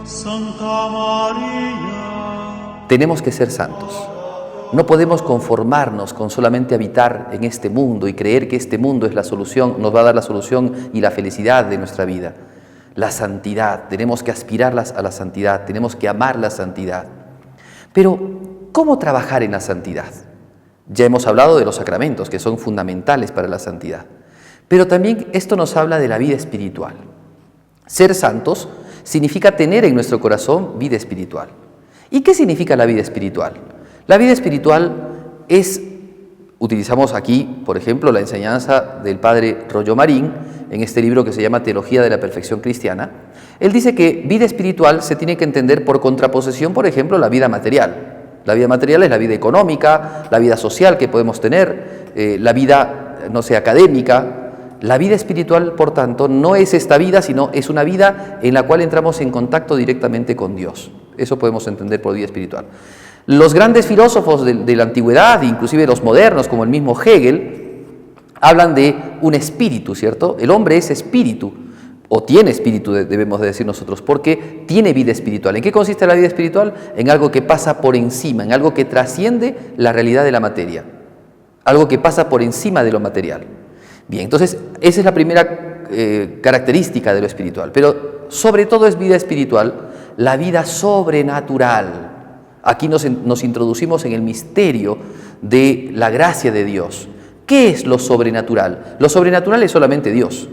Santa María. Tenemos que ser santos. No podemos conformarnos con solamente habitar en este mundo y creer que este mundo es la solución, nos va a dar la solución y la felicidad de nuestra vida. La santidad, tenemos que aspirar a la santidad, tenemos que amar la santidad. Pero, ¿cómo trabajar en la santidad? Ya hemos hablado de los sacramentos, que son fundamentales para la santidad. Pero también esto nos habla de la vida espiritual. Ser santos significa tener en nuestro corazón vida espiritual. ¿Y qué significa la vida espiritual? La vida espiritual es, utilizamos aquí, por ejemplo, la enseñanza del padre Rollo Marín, en este libro que se llama Teología de la Perfección Cristiana. Él dice que vida espiritual se tiene que entender por contraposición, por ejemplo, la vida material. La vida material es la vida económica, la vida social que podemos tener, la vida, no sé, académica. La vida espiritual, por tanto, no es esta vida, sino es una vida en la cual entramos en contacto directamente con Dios. Eso podemos entender por vida espiritual. Los grandes filósofos de la antigüedad, inclusive los modernos, como el mismo Hegel, hablan de un espíritu, ¿cierto? El hombre es espíritu, o tiene espíritu, debemos de decir nosotros, porque tiene vida espiritual. ¿En qué consiste la vida espiritual? En algo que pasa por encima, en algo que trasciende la realidad de la materia, algo que pasa por encima de lo material. Bien, entonces esa es la primera característica de lo espiritual, pero sobre todo es vida espiritual, la vida sobrenatural. Aquí nos introducimos en el misterio de la gracia de Dios. ¿Qué es lo sobrenatural? Lo sobrenatural es solamente Dios,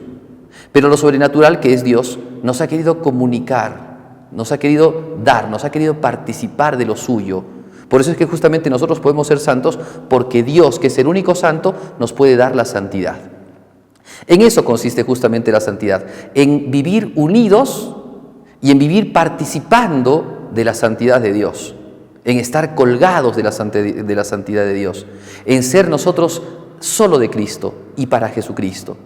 pero lo sobrenatural que es Dios nos ha querido comunicar, nos ha querido dar, nos ha querido participar de lo suyo. Por eso es que justamente nosotros podemos ser santos, porque Dios, que es el único santo, nos puede dar la santidad. En eso consiste justamente la santidad, en vivir unidos y en vivir participando de la santidad de Dios, en estar colgados de la santidad de Dios, en ser nosotros solo de Cristo y para Jesucristo.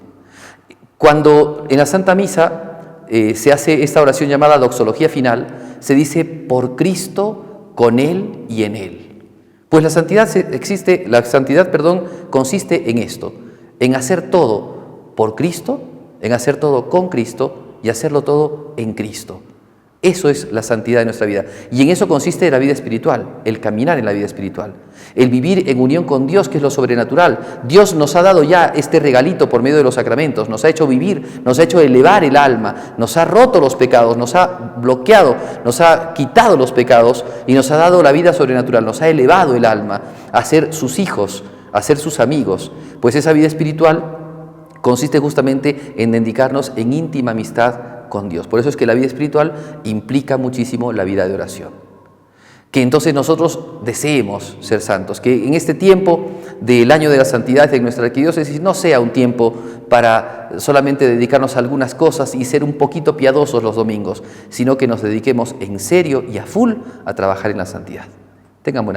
Cuando en la Santa Misa se hace esta oración llamada doxología final, se dice por Cristo, con Él y en Él. Pues la santidad consiste en esto, en hacer todo por Cristo, en hacer todo con Cristo y hacerlo todo en Cristo. Eso es la santidad de nuestra vida. Y en eso consiste la vida espiritual, el caminar en la vida espiritual, el vivir en unión con Dios, que es lo sobrenatural. Dios nos ha dado ya este regalito por medio de los sacramentos, nos ha hecho vivir, nos ha hecho elevar el alma, nos ha roto los pecados, nos ha bloqueado, nos ha quitado los pecados y nos ha dado la vida sobrenatural, nos ha elevado el alma a ser sus hijos, a ser sus amigos. Pues esa vida espiritual consiste justamente en dedicarnos en íntima amistad con Dios. Por eso es que la vida espiritual implica muchísimo la vida de oración. Que entonces nosotros deseemos ser santos, que en este tiempo del año de la santidad de nuestra arquidiócesis no sea un tiempo para solamente dedicarnos a algunas cosas y ser un poquito piadosos los domingos, sino que nos dediquemos en serio y a full a trabajar en la santidad. Tengan buena